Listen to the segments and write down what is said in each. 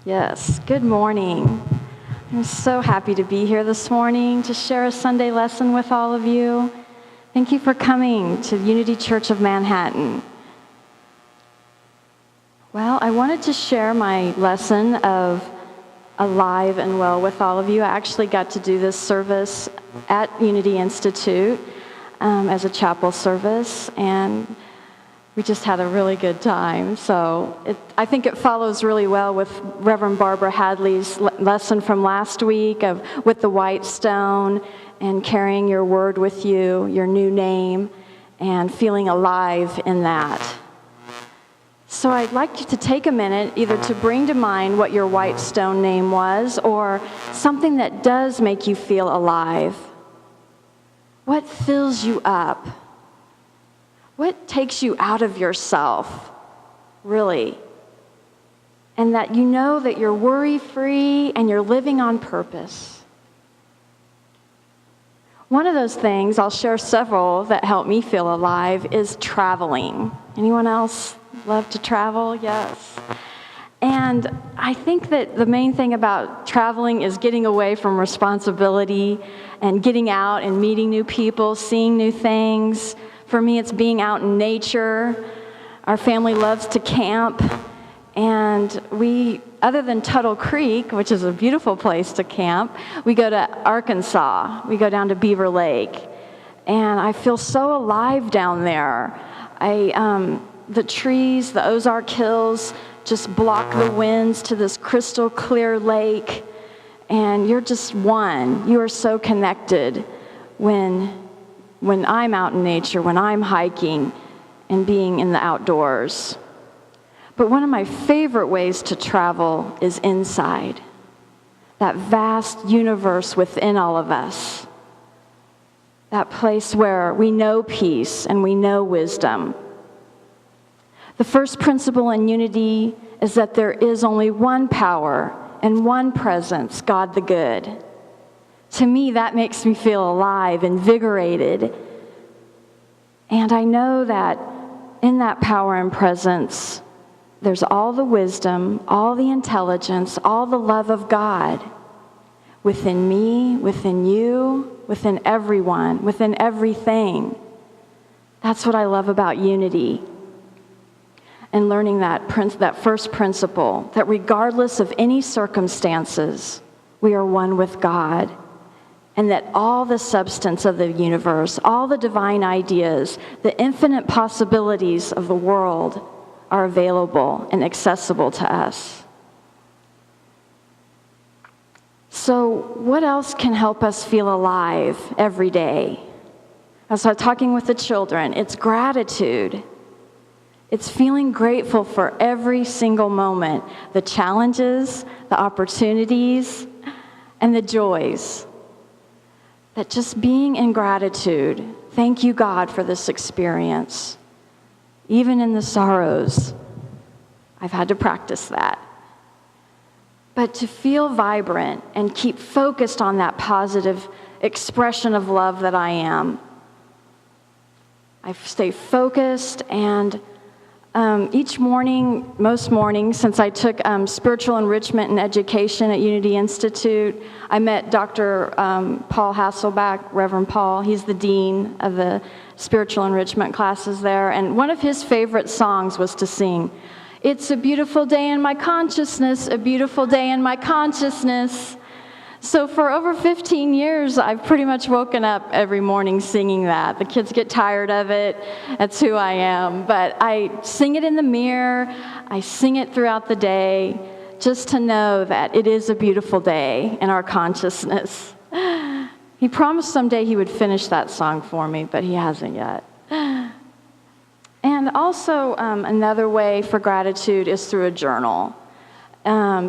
Yes, good morning. I'm so happy to be here this morning to share a Sunday lesson with all of you. Thank you for coming to Unity Church of Manhattan. Well, I wanted to share my lesson of Alive and Well with all of you. I actually got to do this service at Unity Institute as a chapel service, and we just had a really good time. So I think it follows really well with Reverend Barbara Hadley's lesson from last week with the white stone and carrying your word with you, your new name, and feeling alive in that. So I'd like you to take a minute either to bring to mind what your white stone name was or something that does make you feel alive. What fills you up? What takes you out of yourself, really? And that you know that you're worry-free and you're living on purpose. One of those things, I'll share several that help me feel alive, is traveling. Anyone else love to travel? Yes. And I think that the main thing about traveling is getting away from responsibility and getting out and meeting new people, seeing new things. For me, it's being out in nature. Our family loves to camp, and other than Tuttle Creek, which is a beautiful place to camp, we go to Arkansas. We go down to Beaver Lake, and I feel so alive down there. The trees, the Ozark Hills, just block the winds to this crystal clear lake, and you're just one. You are so connected when I'm out in nature, when I'm hiking and being in the outdoors. But one of my favorite ways to travel is inside, that vast universe within all of us, that place where we know peace and we know wisdom. The first principle in unity is that there is only one power and one presence, God the Good. To me, that makes me feel alive, invigorated. And I know that in that power and presence, there's all the wisdom, all the intelligence, all the love of God within me, within you, within everyone, within everything. That's what I love about unity. And learning that first principle, that regardless of any circumstances, we are one with God. And that all the substance of the universe, all the divine ideas, the infinite possibilities of the world are available and accessible to us. So what else can help us feel alive every day? As I was talking with the children, it's gratitude. It's feeling grateful for every single moment, the challenges, the opportunities, and the joys. That just being in gratitude, thank you, God, for this experience. Even in the sorrows, I've had to practice that. But to feel vibrant and keep focused on that positive expression of love that I am. I stay focused, and each morning, most mornings, since I took spiritual enrichment and education at Unity Institute, I met Dr. Paul Hasselback, Reverend Paul. He's the dean of the spiritual enrichment classes there. And one of his favorite songs was to sing, "It's a beautiful day in my consciousness, a beautiful day in my consciousness." So for over 15 years, I've pretty much woken up every morning singing that. The kids get tired of it. That's who I am. But I sing it in the mirror. I sing it throughout the day just to know that it is a beautiful day in our consciousness. He promised someday he would finish that song for me, but he hasn't yet. And also another way for gratitude is through a journal.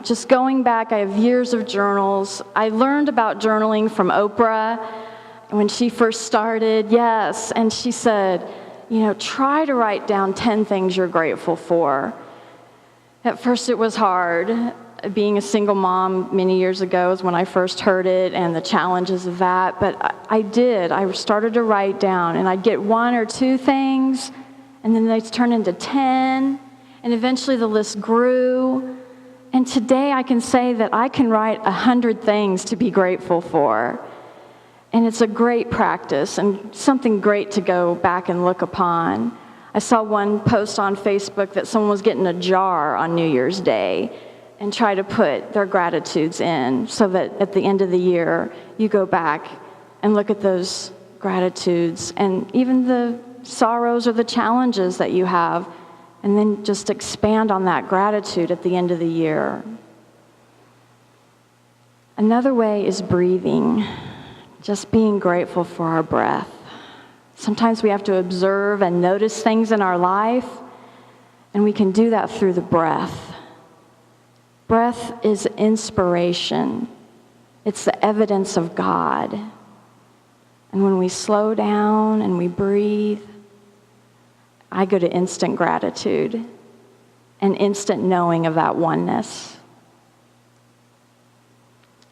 Just going back, I have years of journals. I learned about journaling from Oprah when she first started, yes, and she said, try to write down 10 things you're grateful for. At first it was hard. Being a single mom many years ago is when I first heard it and the challenges of that, but I did. I started to write down, and I'd get 1 or 2 things, and then they'd turn into 10, and eventually the list grew. And today I can say that I can write 100 things to be grateful for. And it's a great practice and something great to go back and look upon. I saw one post on Facebook that someone was getting a jar on New Year's Day and try to put their gratitudes in so that at the end of the year, you go back and look at those gratitudes and even the sorrows or the challenges that you have, and then just expand on that gratitude at the end of the year. Another way is breathing, just being grateful for our breath. Sometimes we have to observe and notice things in our life, and we can do that through the breath. Breath is inspiration. It's the evidence of God. And when we slow down and we breathe, I go to instant gratitude and instant knowing of that oneness.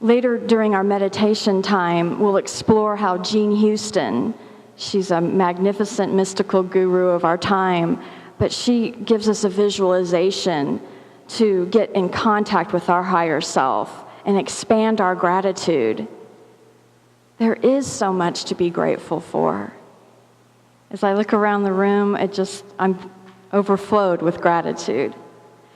Later during our meditation time, we'll explore how Jean Houston, she's a magnificent mystical guru of our time, but she gives us a visualization to get in contact with our higher self and expand our gratitude. There is so much to be grateful for. As I look around the room, I'm overflowed with gratitude.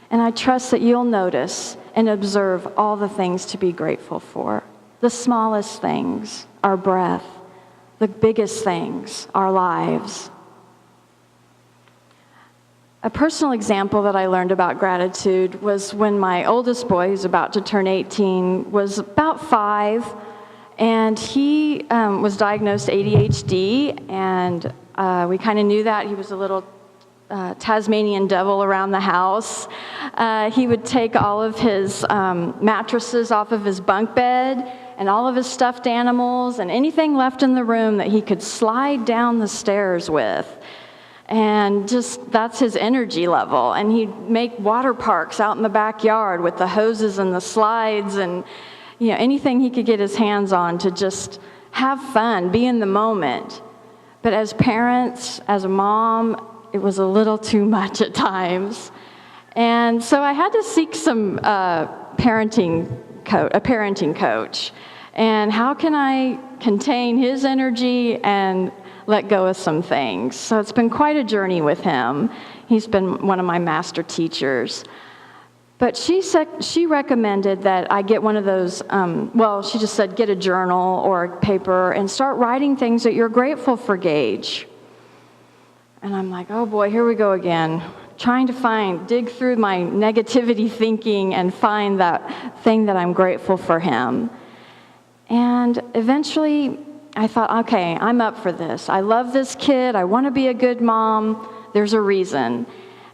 And I trust that you'll notice and observe all the things to be grateful for. The smallest things, our breath. The biggest things, our lives. A personal example that I learned about gratitude was when my oldest boy, who's about to turn 18, was about 5, and he was diagnosed ADHD, and we kind of knew that. He was a little Tasmanian devil around the house. He would take all of his mattresses off of his bunk bed and all of his stuffed animals and anything left in the room that he could slide down the stairs with. And just, that's his energy level. And he'd make water parks out in the backyard with the hoses and the slides and, anything he could get his hands on to just have fun, be in the moment. But as parents, as a mom, it was a little too much at times. And so I had to seek some parenting coach. And how can I contain his energy and let go of some things? So it's been quite a journey with him. He's been one of my master teachers. But she recommended that I get one of those, she just said get a journal or a paper and start writing things that you're grateful for, Gage. And I'm like, oh boy, here we go again. Trying to dig through my negativity thinking and find that thing that I'm grateful for him. And eventually I thought, okay, I'm up for this. I love this kid. I want to be a good mom. There's a reason.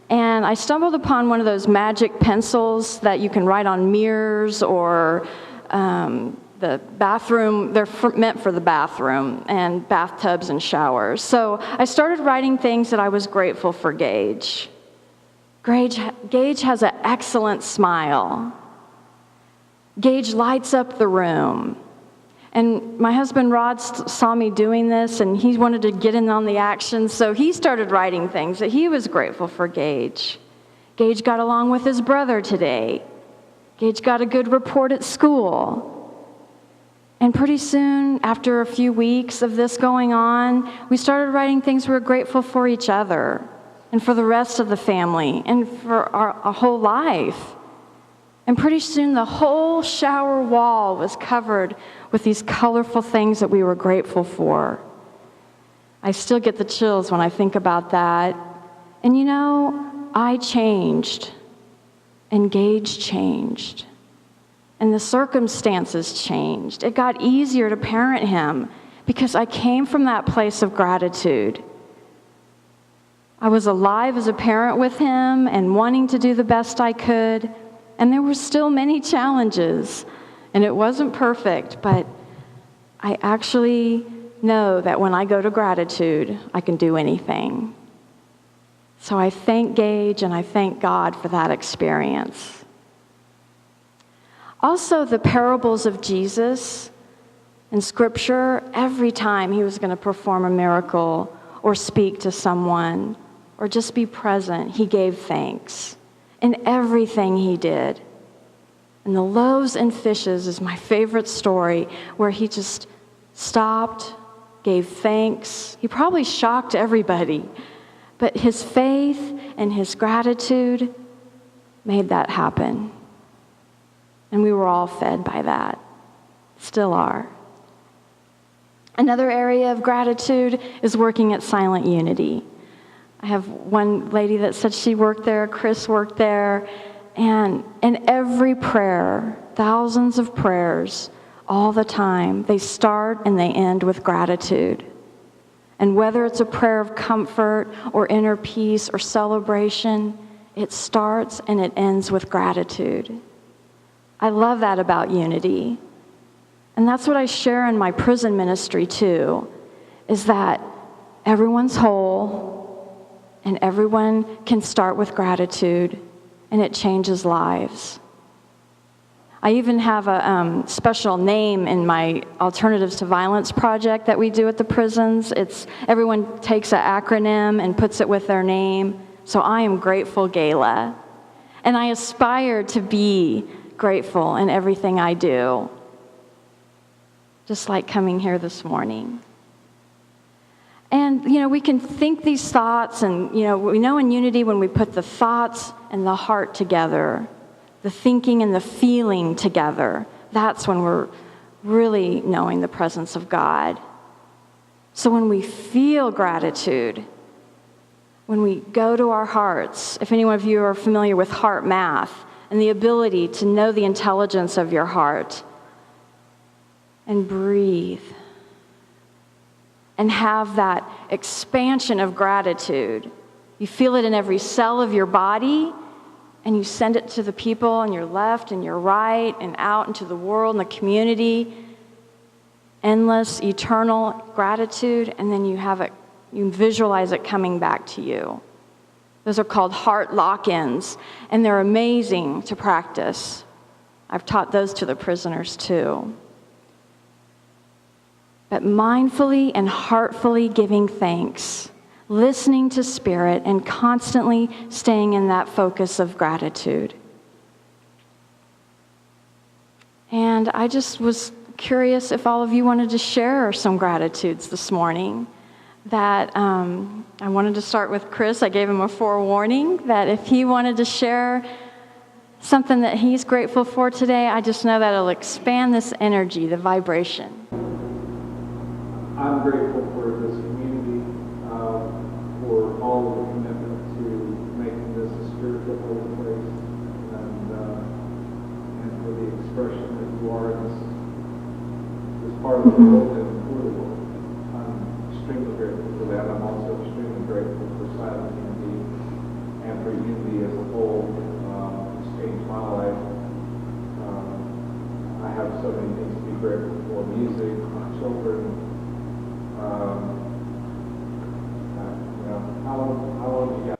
And I stumbled upon one of those magic pencils that you can write on mirrors or the bathroom. They're meant for the bathroom and bathtubs and showers. So I started writing things that I was grateful for Gage. Gage has an excellent smile. Gage lights up the room. And my husband Rod saw me doing this, and he wanted to get in on the action, so he started writing things that he was grateful for Gage. Gage got along with his brother today. Gage got a good report at school. And pretty soon, after a few weeks of this going on, we started writing things we were grateful for each other and for the rest of the family and for our whole life. And pretty soon, the whole shower wall was covered with these colorful things that we were grateful for. I still get the chills when I think about that. And I changed, and Gage changed, and the circumstances changed. It got easier to parent him because I came from that place of gratitude. I was alive as a parent with him and wanting to do the best I could. And there were still many challenges, and it wasn't perfect, but I actually know that when I go to gratitude, I can do anything. So I thank Gage and I thank God for that experience. Also, the parables of Jesus in Scripture, every time he was going to perform a miracle or speak to someone or just be present, he gave thanks. In everything he did. And the loaves and fishes is my favorite story, where he just stopped, gave thanks. He probably shocked everybody, but his faith and his gratitude made that happen. And we were all fed by that. Still are. Another area of gratitude is working at Silent Unity. I have one lady that said she worked there, Chris worked there, and in every prayer, thousands of prayers, all the time, they start and they end with gratitude. And whether it's a prayer of comfort or inner peace or celebration, it starts and it ends with gratitude. I love that about Unity. And that's what I share in my prison ministry too, is that everyone's whole and everyone can start with gratitude, and it changes lives. I even have a special name in my Alternatives to Violence project that we do at the prisons. Everyone takes an acronym and puts it with their name. So I am Grateful Gayla. And I aspire to be grateful in everything I do. Just like coming here this morning. And, we can think these thoughts, and, we know in Unity when we put the thoughts and the heart together, the thinking and the feeling together, that's when we're really knowing the presence of God. So when we feel gratitude, when we go to our hearts, if any one of you are familiar with heart math and the ability to know the intelligence of your heart, and breathe, and have that expansion of gratitude. You feel it in every cell of your body, and you send it to the people on your left and your right and out into the world and the community. Endless, eternal gratitude, and then you visualize it coming back to you. Those are called heart lock-ins, and they're amazing to practice. I've taught those to the prisoners too. But mindfully and heartfully giving thanks, listening to Spirit, and constantly staying in that focus of gratitude. And I just was curious if all of you wanted to share some gratitudes this morning. That I wanted to start with Chris. I gave him a forewarning that if he wanted to share something that he's grateful for today, I just know that it'll expand this energy, the vibration. I'm grateful for this community, for all of the commitment to making this a spiritual holy place, and for the expression that you are in this part of the world and for the world. I'm extremely grateful for that. I'm also extremely grateful for Silent Unity and for Unity as a whole. It's changed my life. I have so many things to be grateful for: music, my children. How long you got?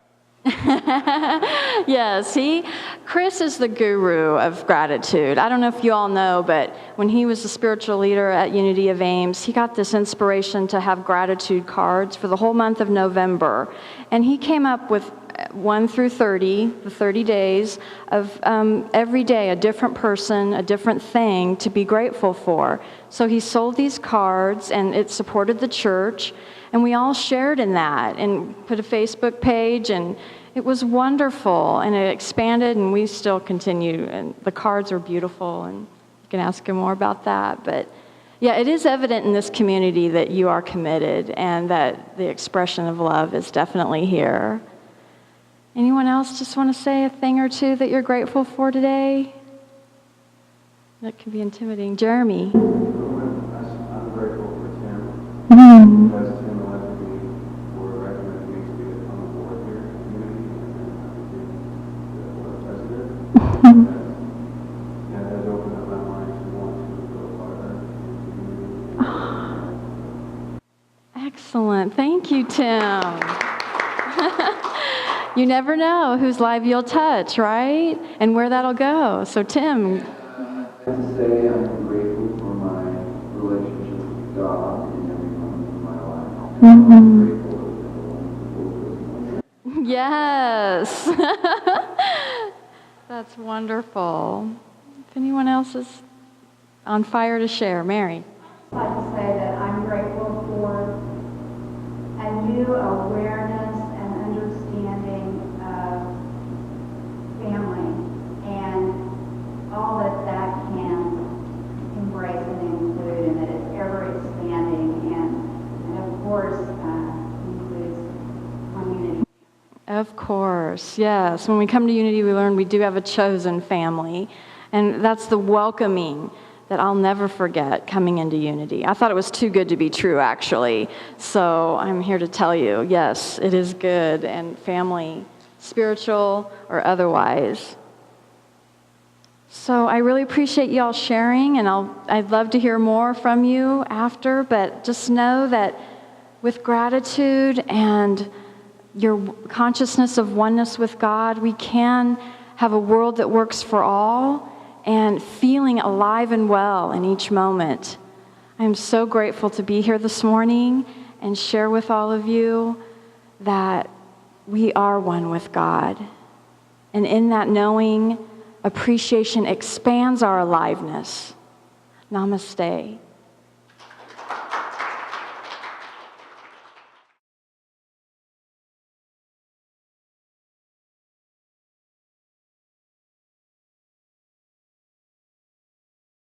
Yeah, see, Chris is the guru of gratitude. I don't know if you all know, but when he was the spiritual leader at Unity of Ames, he got this inspiration to have gratitude cards for the whole month of November. And he came up with 1 through 30, the 30 days of every day, a different person, a different thing to be grateful for. So he sold these cards, and it supported the church, and we all shared in that and put a Facebook page, and it was wonderful, and it expanded, and we still continue, and the cards are beautiful, and you can ask him more about that. But yeah, it is evident in this community that you are committed and that the expression of love is definitely here. Anyone else just want to say a thing or two that you're grateful for today? That can be intimidating. Jeremy. I'm grateful for Tim. Because Tim allowed me or recommended me to be on the board here at Unity, and I became the president. And has opened up my mind to want to go farther into Unity. Excellent. Thank you, Tim. You never know whose life you'll touch, right? And where that'll go. So, Tim. I have to say I'm grateful for my relationship with God in every moment of my life. I'm grateful for the Yes. That's wonderful. If anyone else is on fire to share, Mary. I'd like to say that I'm grateful for a new awareness and understanding of family and all that that can embrace and include, and that it's ever expanding, and of course includes community. Of course, yes. When we come to Unity, we learn we do have a chosen family, and that's the welcoming that I'll never forget coming into Unity. I thought it was too good to be true, actually. So I'm here to tell you, yes, it is good, and family, spiritual or otherwise. So I really appreciate y'all sharing, and I'd love to hear more from you after, but just know that with gratitude and your consciousness of oneness with God, we can have a world that works for all and feeling alive and well in each moment. I am so grateful to be here this morning and share with all of you that we are one with God. And in that knowing, appreciation expands our aliveness. Namaste.